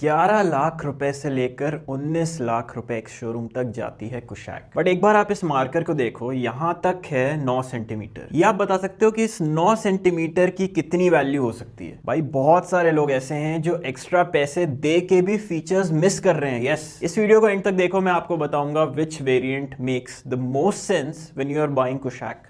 11 लाख रुपए से लेकर 19 लाख रुपए एक शोरूम तक जाती है कुशैक। बट एक बार आप इस मार्कर को देखो, यहाँ तक है 9 सेंटीमीटर। ये आप बता सकते हो कि इस 9 सेंटीमीटर की कितनी वैल्यू हो सकती है। भाई बहुत सारे लोग ऐसे हैं जो एक्स्ट्रा पैसे दे के भी फीचर्स मिस कर रहे हैं। यस, इस वीडियो को एंड तक देखो, मैं आपको बताऊंगा which variant makes the most sense when you are buying Kushaq.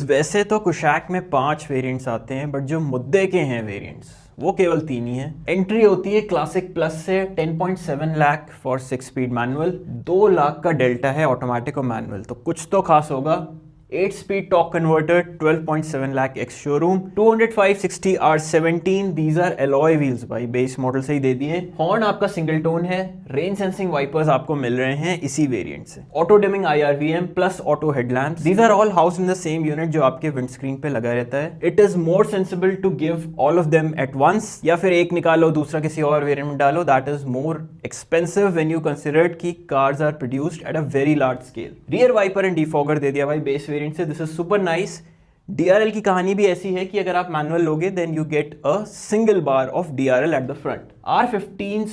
वैसे तो कुशैक में 5 वेरिएंट्स आते हैं, बट जो मुद्दे के हैं वेरिएंट्स वो केवल 3 ही हैं। एंट्री होती है क्लासिक प्लस से 10.7 lakh for 6 speed manual, 2 lakh का डेल्टा है ऑटोमेटिक और मैनुअल, तो कुछ तो खास होगा। 8 speed torque converter 12.7 lakh ex showroom, 205/60 R17, these are alloy wheels भाई, बेस मॉडल से ही दे दिए। हॉर्न आपका सिंगल टोन है। रेन सेंसिंग वाइपर्स आपको मिल रहे हैं इसी वेरिएंट से। Auto dimming IRVM plus auto headlamps, these are all housed in the same unit जो आपके विंडस्क्रीन पे लगा रहता है। It is more sensible to give all of them eight once, या फिर एक निकालो दूसरा किसी और वेरिएंट में डालो, that is more expensive when you consider कि cars are produced at a very large scale. Rear wiper and defogger दे दिया भाई बेस वेरिएंट से, this is super nice. DRL की कहानी भी ऐसी है कि अगर आप मैनुअल लोगे then you get a single bar of DRL at the front. R15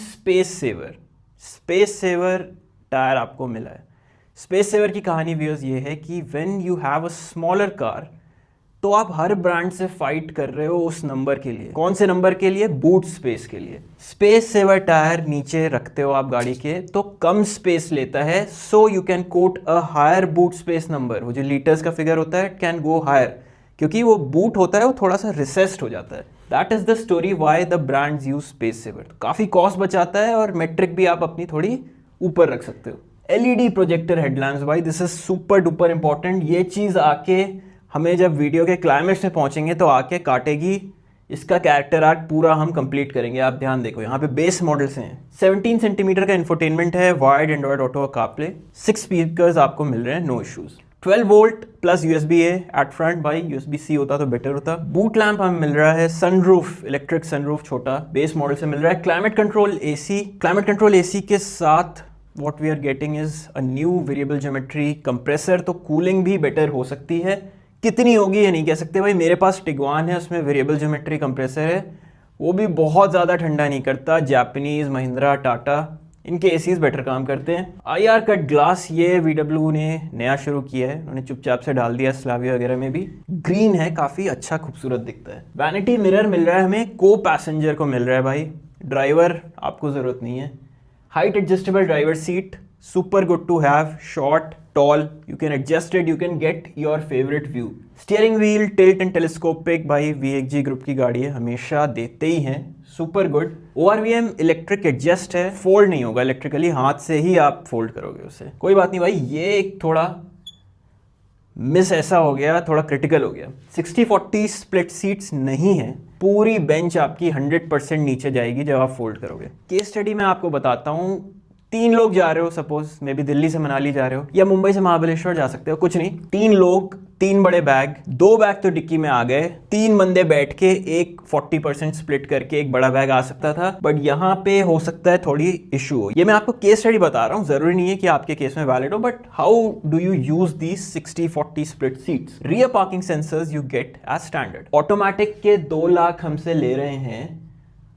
space saver tyre आपको मिला है। स्पेस सेवर की कहानी व्यूअर्स ये है कि when you have a smaller car तो आप हर ब्रांड से फाइट कर रहे हो उस नंबर के लिए। कौन से नंबर के लिए? बूट स्पेस के लिए। स्पेस सेवर टायर नीचे रखते हो आप गाड़ी के तो कम स्पेस लेता है, so you can quote a higher boot space number. वो जो लीटर्स का फिगर होता है इट कैन गो हायर, क्योंकि वो बूट होता है वो थोड़ा सा रिसेस्ड हो जाता है। That is the story why the brands use space saver. काफी कॉस्ट बचाता है और मेट्रिक भी आप अपनी थोड़ी ऊपर रख सकते हो। LED प्रोजेक्टर हेडलैम्प्स भाई, this is super duper important. ये चीज आके हमें जब वीडियो के क्लाइमेक्स में पहुंचेंगे तो आके काटेगी। इसका कैरेक्टर आर्क पूरा हम कंप्लीट करेंगे। आप ध्यान देखो, यहाँ पे बेस मॉडल से हैं। 17 सेंटीमीटर का इंफोटेनमेंट है, wired Android Auto CarPlay, 6 speakers आपको मिल रहे हैं, no issues. 12 volt plus USB-A at front भाई, USB-C होता तो बेटर होता। बूट लैंप हमें मिल रहा है, सनरूफ, इलेक्ट्रिक सनरूफ छोटा बेस मॉडल से मिल रहा है। क्लाइमेट कंट्रोल AC के साथ what we are getting is a new variable geometry compressor, तो कूलिंग भी बेटर हो सकती है। कितनी होगी ये नहीं कह सकते भाई। मेरे पास टिगवान है, उसमें वेरिएबल ज्योमेट्री कंप्रेसर है, वो भी बहुत ज़्यादा ठंडा नहीं करता। जापानीज, महिंद्रा, टाटा, इनके एसीज बेटर काम करते हैं। IR कट ग्लास ये VW ने नया शुरू किया है, उन्होंने चुपचाप से डाल दिया। स्लाविया वगैरह में भी ग्रीन है, काफ़ी अच्छा खूबसूरत दिखता है। वैनिटी मिरर मिल रहा है हमें, को पैसेंजर को मिल रहा है भाई, ड्राइवर आपको ज़रूरत नहीं है। Height adjustable driver seat, super good to have, short, tall, you can adjust it, you can get your favorite view. Steering wheel, tilt and telescopic भाई, VXG ग्रुप की गाड़ी है, हमेशा देते ही हैं, super good. ORVM electric adjust है, fold नहीं होगा इलेक्ट्रिकली, हाथ से ही आप फोल्ड करोगे उसे। कोई बात नहीं भाई, ये एक थोड़ा मिस ऐसा हो गया, थोड़ा क्रिटिकल हो गया। 60-40 स्प्लिट सीट्स नहीं है, पूरी बेंच आपकी 100% नीचे जाएगी जब आप फोल्ड करोगे। केस स्टडी में आपको बताता हूँ। 3 लोग जा रहे हो, सपोज मे बी दिल्ली से मनाली जा रहे हो या मुंबई से महाबलेश्वर जा सकते हो, कुछ नहीं, 3 लोग, 3 बड़े बैग, 2 बैग तो डिक्की में आ गए। 3 बंदे बैठ के एक 40% स्प्लिट करके एक बड़ा बैग आ सकता था, बट यहाँ पे हो सकता है थोड़ी इशू हो। ये मैं आपको केस स्टडी बता रहा हूँ, जरूरी नहीं है कि आपके केस में वैलिड हो, but how do you use these 60-40 split seats. Rear parking sensors you get as standard. Automatic के 2 लाख हमसे ले रहे हैं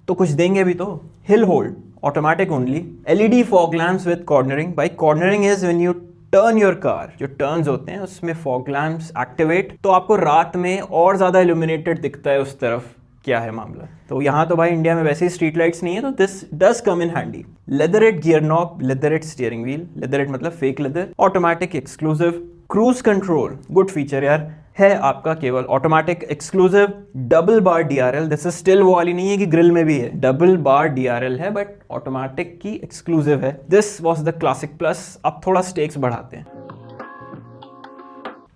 तो कुछ देंगे भी तो। Hill hold automatic only. LED fog lamps with cornering. By cornering is when you turn your car, जो turns होते हैं उसमें fog lamps activate, तो आपको रात में और ज़्यादा illuminated दिखता है उस तरफ। क्या है मामला? तो यहाँ तो भाई इंडिया में वैसे ही स्ट्रीट लाइट्स नहीं है, तो this does come in handy. Leatherette gear knob, leatherette steering wheel, leatherette मतलब fake leather, automatic exclusive. Cruise control, good feature यार, है आपका केवल automatic exclusive. Double bar DRL, this is still वो वाली नहीं है कि ग्रिल में भी है, डबल बार DRL है बट ऑटोमेटिक की एक्सक्लूसिव है। This was the classic plus, अब थोड़ा स्टेक्स बढ़ाते हैं।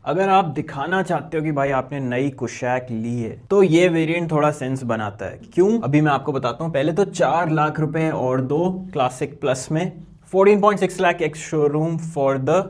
अगर आप दिखाना चाहते हो कि भाई आपने नई कुशैक ली है तो ये वेरिएंट थोड़ा सेंस बनाता है। क्यों? अभी मैं आपको बताता हूँ। पहले तो 4 लाख रुपए और 2 क्लासिक प्लस में, 14.6 lakh ex showroom for the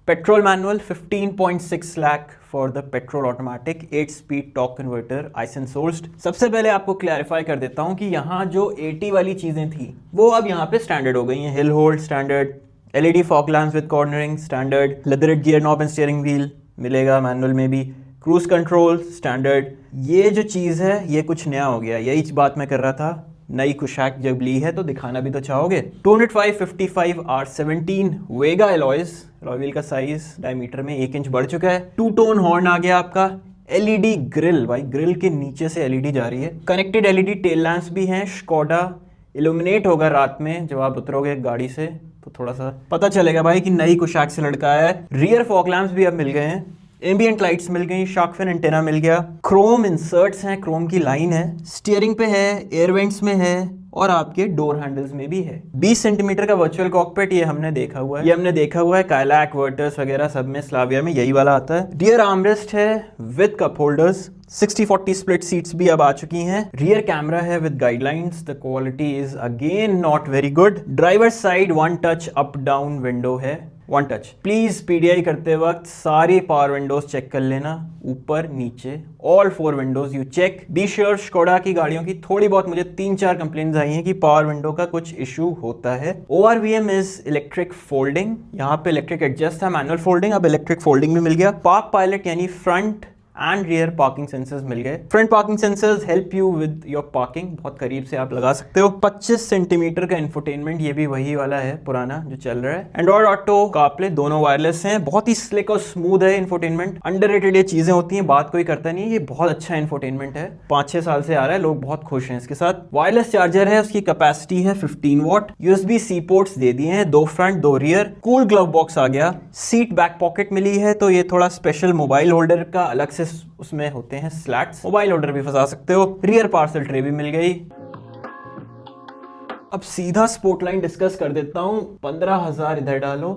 petrol manual, 15.6 lakh for the petrol automatic, 8 speed torque converter, आइसन सोर्स्ड। सबसे पहले आपको क्लैरिफाई कर देता हूं कि यहाँ जो 80 वाली चीजें थी वो अब यहाँ पे स्टैंडर्ड हो गई हैं। Hill hold standard, LED fog lamps with cornering standard, leatherette gear knob and steering wheel मिलेगा मैनुअल में भी, क्रूज कंट्रोल स्टैंडर्ड। ये जो चीज़ है ये कुछ नया हो गया, यही बात मैं कर रहा था। नई कुशैक जब ली है तो दिखाना भी तो चाहोगे। 205/55 R17 वेगा एलॉयज, अलॉय व्हील का साइज डायमीटर में 1 इंच बढ़ चुका है। 2 टोन हॉर्न आ गया आपका। एलईडी ग्रिल, भाई ग्रिल के नीचे से एलईडी जा रही है। कनेक्टेड एलईडी टेल लैंप्स भी हैं। स्कोडा इल्यूमिनेट होगा रात में जब आप उतरोगे गाड़ी से तो थोड़ा सा पता चलेगा भाई कि नई कुशैक से लड़का आया है। रियर फॉग लैंप्स भी अब मिल गए हैं। एम्बिएंट लाइट्स मिल गई। शार्क फिन एंटेना मिल गया। क्रोम इंसर्ट्स हैं, क्रोम की लाइन है। स्टीयरिंग पे है, एयर वेंट्स में है और आपके डोर हैंडल्स में भी है। 20 सेंटीमीटर का वर्चुअल कॉकपिट, ये हमने देखा हुआ है। ये हमने देखा हुआ है काइलैक, वर्टस वगैरह सब में, स्लाविया में यही वाला आता है। रियर आर्मरेस्ट है with cup holders. 60-40 split seats भी अब आ चुकी हैं। रियर कैमरा है with guidelines. The quality is again not very good. Driver side 1 touch up down window है, 1 टच। प्लीज पीडीआई करते वक्त सारी पावर विंडोज चेक कर लेना, ऊपर नीचे all 4 windows you check. Be sure Skoda की गाड़ियों की थोड़ी बहुत मुझे 3-4 कंप्लेंट्स आई हैं कि पावर विंडो का कुछ इशू होता है। ORVM is electric folding. यहाँ पे इलेक्ट्रिक एडजस्ट था, मैनुअल फोल्डिंग, अब इलेक्ट्रिक फोल्डिंग भी मिल गया। पार्क पायलट यानी front and rear parking sensors मिल गए। Front parking sensors help you with your parking, बहुत करीब से आप लगा सकते हो। 25 सेंटीमीटर का इंफोटेनमेंट, ये भी वही वाला है पुराना जो चल रहा है। एंड्रॉइड ऑटो, कारप्ले दोनों वायरलेस हैं। बहुत ही स्लिक और स्मूथ है इंफोटेनमेंट। अंडररेटेड ये चीजें होती हैं, बात कोई करता नहीं है, ये बहुत अच्छा इंफोटेनमेंट है। 5-6 साल से आ रहा है, लोग बहुत खुश हैं इसके साथ। वायरलेस चार्जर है, उसकी कैपेसिटी है 15 वॉट। USB-C पोर्ट्स दे दिए हैं, 2 front 2 rear. Cool glove box आ गया। सीट बैक पॉकेट मिली है, तो ये थोड़ा स्पेशल मोबाइल होल्डर का अलग से उसमें होते हैं स्लैट्स, मोबाइल होल्डर भी फंसा सकते हो। रियर पार्सल ट्रे भी मिल गई। अब सीधा स्पोर्टलाइन डिस्कस कर देता हूं। 15,000 इधर डालो,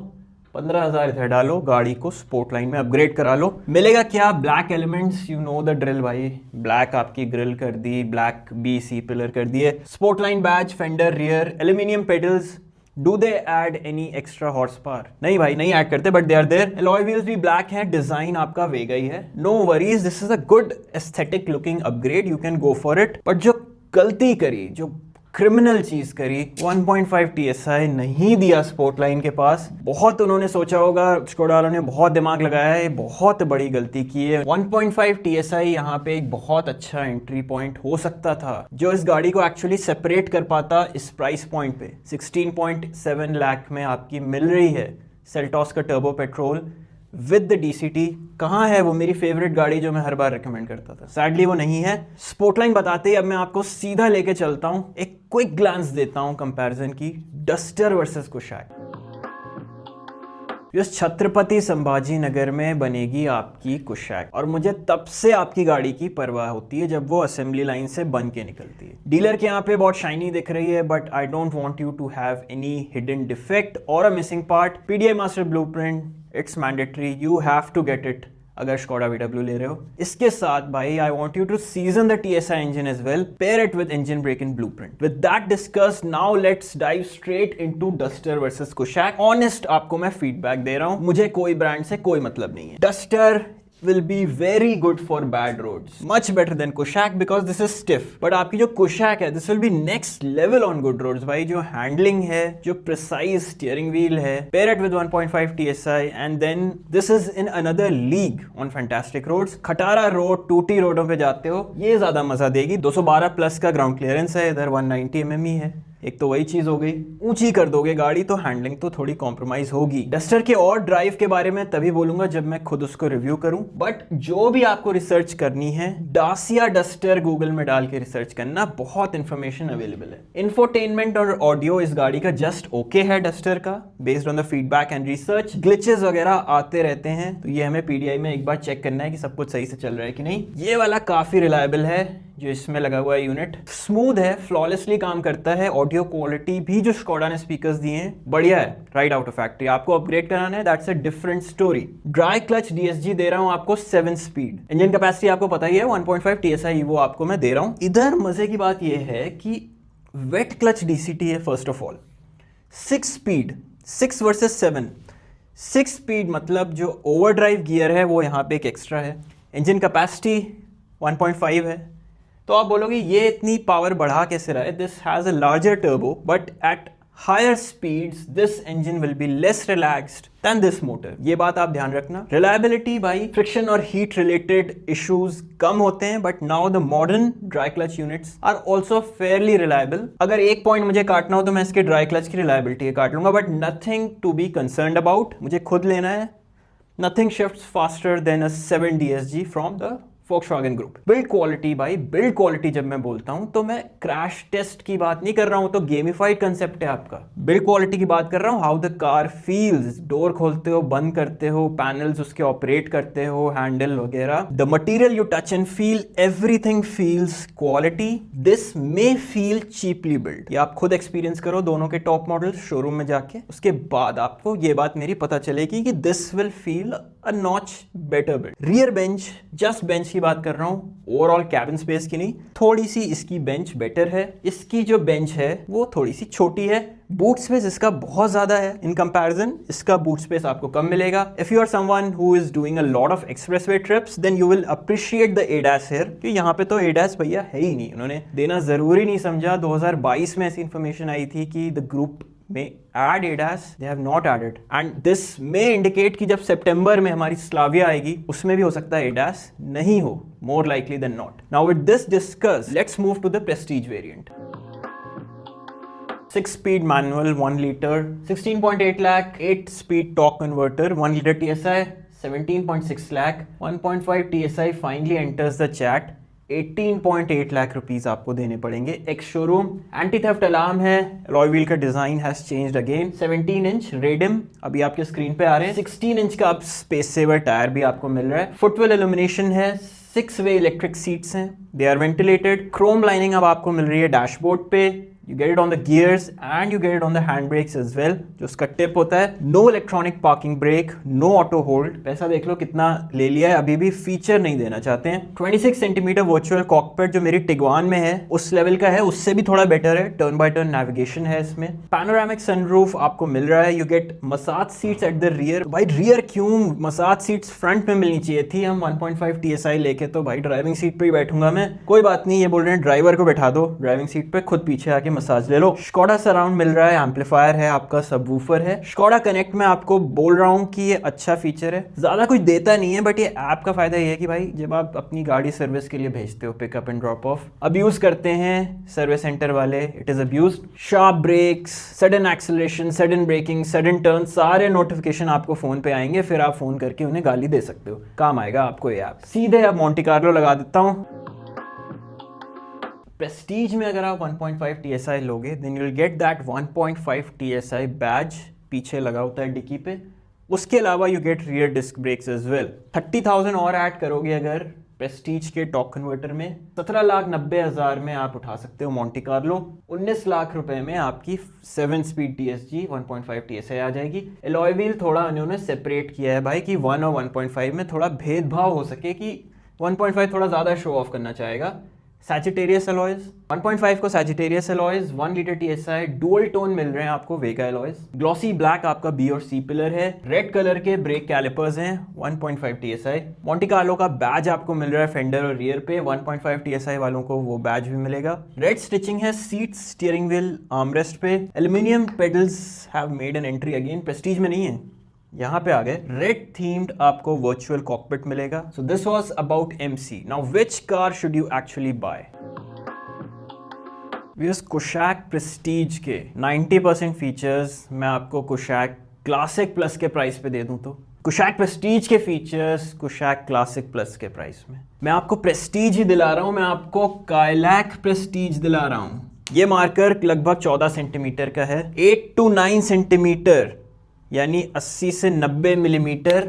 15,000 इधर डालो, गाड़ी को स्पोर्टलाइन में अपग्रेड करा लो। मिलेगा क्या? Black elements, you know the drill भाई। ब्लैक आपकी ग्रिल कर दी, ब्लैक BC पिलर कर दिए। Sportline badge, fender rear, aluminium pedals. Do they add any extra horse power? नहीं भाई, नहीं ऐड करते, but they are there. Alloy wheels भी ब्लैक हैं, डिजाइन आपका वेगा ही है। No worries, this is a good aesthetic looking upgrade, you can go for it. But जो गलती करी, जो क्रिमिनल चीज करी, 1.5 TSI नहीं दिया स्पोर्टलाइन के पास। बहुत उन्होंने सोचा होगा, स्कोडा वालों ने बहुत दिमाग लगाया है, बहुत बड़ी गलती की है। 1.5 TSI यहाँ पे एक बहुत अच्छा एंट्री पॉइंट हो सकता था, जो इस गाड़ी को एक्चुअली सेपरेट कर पाता इस प्राइस पॉइंट पे। 16.7 लाख में आपकी मिल रही है सेल्टॉस का turbo petrol with the DCT। कहाँ है वो मेरी फेवरेट गाड़ी जो मैं हर बार रिकमेंड करता था? सैडली वो नहीं है। स्पोर्टलाइन बताते ही अब मैं आपको सीधा लेके चलता हूँ, एक क्विक ग्लांस देता हूँ कंपैरिजन की, डस्टर वर्सेस कुशैक। जो छत्रपति संभाजी नगर में बनेगी आपकी कुशैक, और मुझे तब से आपकी गाड़ी की परवाह होती है जब वो असेंबली लाइन से बन के निकलती है। डीलर के यहाँ पे बहुत शाइनी दिख रही है, but I don't want you to have any hidden defect और a missing part. PDI master blueprint, it's mandatory, you have to get it अगर स्कोडा VW ले रहे हो। इसके साथ भाई I want you to season the TSI engine as well, pair it with engine break in blueprint. With that discuss, now let's dive straight into Duster versus Kushaq. Honest आपको मैं feedback दे रहा हूं, मुझे कोई ब्रांड से कोई मतलब नहीं है। Duster will be very good for bad roads, much better than Kushaq because this is stiff. But आपकी जो Kushaq है, this will be next level on good roads भाई। जो handling है, जो precise steering wheel है, pair it with 1.5 TSI and then this is in another league on fantastic roads। खटारा road, टूटी रोडों पे जाते हो, ये ज्यादा मजा देगी। 212 प्लस का ग्राउंड क्लियरेंस है, इधर 190 mm ही है। एक तो वही चीज हो गई, ऊंची कर दोगे गाड़ी तो हैंडलिंग तो थोड़ी कॉम्प्रोमाइज होगी। डस्टर के और ड्राइव के बारे में तभी बोलूंगा जब मैं खुद उसको रिव्यू करूं, बट जो भी आपको रिसर्च करनी है, डासिया डस्टर गूगल में डाल के रिसर्च करना, बहुत इंफॉर्मेशन अवेलेबल है। इंफोटेनमेंट और ऑडियो इस गाड़ी का जस्ट ओके है डस्टर का, based on the feedback and research. Glitches वगैरह आते रहते हैं, तो ये हमें PDI में एक बार चेक करना है कि सब कुछ सही से चल रहा है कि नहीं। ये वाला काफी रिलायबल है जो इसमें लगा हुआ है यूनिट, स्मूथ है, फ्लॉलेसली काम करता है। ऑडियो क्वालिटी भी जो स्कोडा ने स्पीकर्स दिए हैं बढ़िया है, राइट आउट ऑफ फैक्ट्री। आपको अपग्रेड कराना है, that's a different story. Dry clutch DSG दे रहा हूं आपको 7 स्पीड। इंजन कैपेसिटी आपको पता ही है 1.5 TSI वो आपको मैं दे रहा हूं। इधर मजे की बात ये है कि वेट क्लच DCT है first of all. 6 speed, 6 versus 7। 6 speed मतलब जो ओवरड्राइव गियर है वो यहाँ पे एक एक्स्ट्रा है। इंजन कैपेसिटी 1.5 है, तो आप बोलोगे ये इतनी पावर बढ़ा कैसे रहा है? This has a larger turbo but at higher speeds this engine will be less relaxed than this motor. ये बात आप ध्यान रखना। रिलायबिलिटी भाई फ्रिक्शन और हीट रिलेटेड इश्यूज कम होते हैं, but now the modern dry clutch units are also fairly reliable. अगर एक पॉइंट मुझे काटना हो तो मैं इसके ड्राई क्लच की रिलायबिलिटी काट लूंगा, but nothing to be concern about. मुझे खुद लेना है। Nothing shifts faster than a 7 DSG from the Volkswagen ग्रुप। बिल्ड क्वालिटी भाई, बिल्ड क्वालिटी जब मैं बोलता हूं तो मैं क्रैश टेस्ट की बात नहीं कर रहा हूं, तो गेमिफाइड कंसेप्ट है आपका। बिल्ड क्वालिटी की बात कर रहा हूं, how the car feels. Door खोलते हो, बंद करते हो, पैनल्स उसके ऑपरेट करते हो, हैंडल वगैरह, the material you touch and feel, everything feels quality. This may feel cheaply build. ये आप खुद एक्सपीरियंस करो दोनों के टॉप मॉडल शोरूम में जाके, उसके बाद आपको ये बात मेरी पता चलेगी कि this will feel a notch better build. Rear bench, just bench की बात कर रहा हूं, ओवरऑल कैबिन स्पेस की नहीं, थोड़ी सी इसकी बेंच बेटर है। इसकी जो बेंच है वो थोड़ी सी छोटी है। बूट स्पेस इसका बहुत ज्यादा है इन कंपैरिजन, इसका बूट स्पेस आपको कम मिलेगा। If you are someone who is doing a lot of expressway trips then you will appreciate the ADAS here, कि यहाँ पे तो ADAS भैया है ही नहीं, उन्होंने देना जरूरी नहीं समझा। 2022 में ऐसी इंफॉर्मेशन आई थी कि द ग्रुप में add ADAS, they have not added, and this may indicate कि जब सितंबर में हमारी स्लाविया आएगी उसमें भी हो सकता है ADAS नहीं हो, more likely than not. Now with this discussed, let's move to the Prestige variant. 6-speed manual, 1 liter, 16.8 lakh, 8-speed torque converter, 1 liter TSI, 17.6 lakh, 1.5 TSI finally enters the chat. 18.8 lakh rupees आपको देने पड़ेंगे ex showroom. Anti theft alarm है। Alloy wheel का design has changed again. 17 inch redeem अभी आपके screen पे आ रहे हैं। 16 इंच का आप स्पेस सेवर टायर भी आपको मिल रहा है। फुटवेल इल्यूमिनेशन है। 6-वे इलेक्ट्रिक सीट्स हैं, they are ventilated. Chrome lining अब आपको मिल रही है डैशबोर्ड पे। You get it on the gears and you get it on the hand brakes as well, जो उसका टिप होता है। No electronic parking brake, no auto hold। पैसा देख लो कितना ले लिया है, अभी भी फीचर नहीं देना चाहते हैं। 26 सेंटीमीटर वर्चुअल कॉकपिट जो मेरी टिगवान में है उस लेवल का है, उससे भी थोड़ा बेटर है। टर्न बाय टर्न नेविगेशन है इसमें। पैनोरामिक सनरूफ आपको मिल रहा है। You get massage seats at the rear. भाई रियर क्यों, मसाज सीट्स फ्रंट में मिलनी चाहिए थी। हम 1.5 TSI लेके तो भाई ड्राइविंग सीट पे ही बैठूंगा मैं। कोई बात नहीं, ये बोल रहे हैं ड्राइवर को बैठा दो ड्राइविंग सीट पे, खुद पीछे आके मसाज ले लो। स्कोडा सराउंड मिल रहा है, एम्पलीफायर है आपका, सबवूफर है। स्कोडा कनेक्ट में आपको बोल रहा हूं कि ये अच्छा फीचर है, ज्यादा कुछ देता नहीं है, बट ये ऐप का फायदा ये है कि भाई जब आप अपनी गाड़ी सर्विस के लिए भेजते हो, pickup and drop off, abuse करते हैं सर्विस सेंटर वाले, it is abused. Sharp brakes, sudden acceleration, sudden braking, sudden turn, सारे नोटिफिकेशन आपको फोन पे आएंगे, फिर आप फोन करके उन्हें गाली दे सकते हो, काम आएगा आपको ये ऐप। सीधे अब मोंटे कार्लो लगा देता हूं। प्रेस्टीज में अगर आप 1.5 TSI लोगे then you will get that 1.5 TSI badge, पीछे लगा होता है डिक्की पे। उसके अलावा you get rear disc brakes as well. 30,000 और ऐड करोगे अगर प्रेस्टीज के टॉक कन्वर्टर में, 17,90,000 में आप उठा सकते हो मोंटे कार्लो। 19 लाख रुपए में आपकी 7-स्पीड DSG 1.5 TSI आ जाएगी। एलॉय व्हील थोड़ा उन्होंने सेपरेट किया है भाई कि 1 और 1.5 में थोड़ा भेदभाव हो सके, कि 1.5 थोड़ा ज़्यादा शो ऑफ करना चाहेगा। सैजिटेरियस अलॉयज 1.5 को Sagittarius alloys, 1 litre TSI, dual tone मिल रहे हैं आपको वेगा अलॉयज। ग्लॉसी ब्लैक आपका B और C पिलर है। रेड कलर के ब्रेक कैलिपर्स हैं, 1.5 TSI। मोंटे कार्लो का बैज आपको मिल रहा है फेंडर और रियर पे, 1.5 TSI वालों को वो बैज भी मिलेगा। रेड स्टिचिंग है सीट, स्टीयरिंग व्हील, आर्मरेस्ट पे। Aluminium pedals have made an entry again, Prestige में नहीं है, यहाँ पे आ गए। रेड थीम्ड आपको वर्चुअल कॉकपिट मिलेगा। So this was about MC। Now which car should you actually buy? Viewers, Kushaq Prestige के 90% फीचर्स मैं आपको कुशैक क्लासिक प्लस के प्राइस पे दे दूं तो कुशैक प्रेस्टीज के फीचर्स कुशैक क्लासिक प्लस के प्राइस में मैं आपको प्रेस्टीज ही दिला रहा हूं, मैं आपको काइलैक प्रेस्टीज दिला रहा हूं। ये मार्कर लगभग 14 सेंटीमीटर का है, 8 to 9 सेंटीमीटर यानी 80 से 90 मिलीमीटर,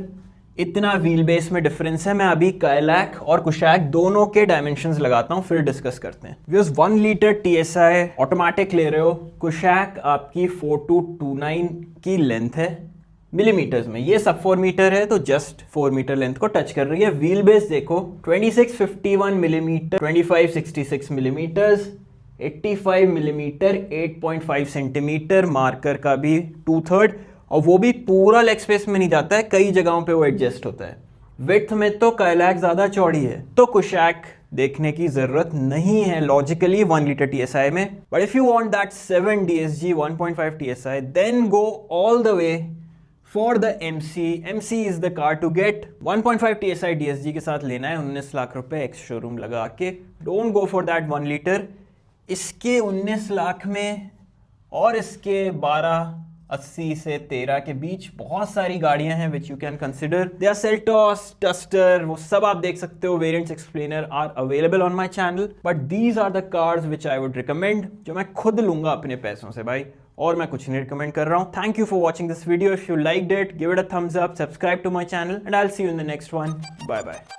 इतना व्हील बेस में डिफरेंस है। मैं अभी काइलैक और कुशैक दोनों के डायमेंशंस लगाता हूं, फिर डिस्कस करते हैं। व्यूअर्स, 1 लीटर TSI ऑटोमेटिक ले रहे हो, कुशैक आपकी 4229 की लेंथ है मिलीमीटर्स में, ये सब 4 मीटर है तो जस्ट 4 मीटर लेंथ को टच कर रही है। व्हील बेस देखो 2651 millimetre, 2566 millimetres, 85 millimetre, 8.5 centimetre, marker का भी 2/3, और वो भी पूरा लेग स्पेस में नहीं जाता है, कई जगहों पे वो एडजस्ट होता है। विड्थ में तो काइलैक ज्यादा चौड़ी है, तो कुशैक देखने की जरूरत नहीं है लॉजिकली 1 लीटर TSI में। But if you want that 7 DSG 1.5 TSI then go all the way for the MC is the car to get. 1.5 TSI DSG के साथ लेना है 19 लाख रुपए एक्स शोरूम लगा के। Don't go for that 1 litre. इसके 19 लाख में और इसके 1280 से 13 के बीच बहुत सारी गाड़ियां हैं which you can consider. They are Seltos, Duster, वो सब आप देख सकते हो। Variants explainer are available on my channel, but these are the cars which I would recommend, जो मैं खुद लूंगा अपने पैसों से भाई, और मैं कुछ नहीं रिकमेंड कर रहा हूं। Thank you for watching this video. If you liked it, give it a thumbs up, subscribe to my channel, and I will see you in the next one. Bye bye.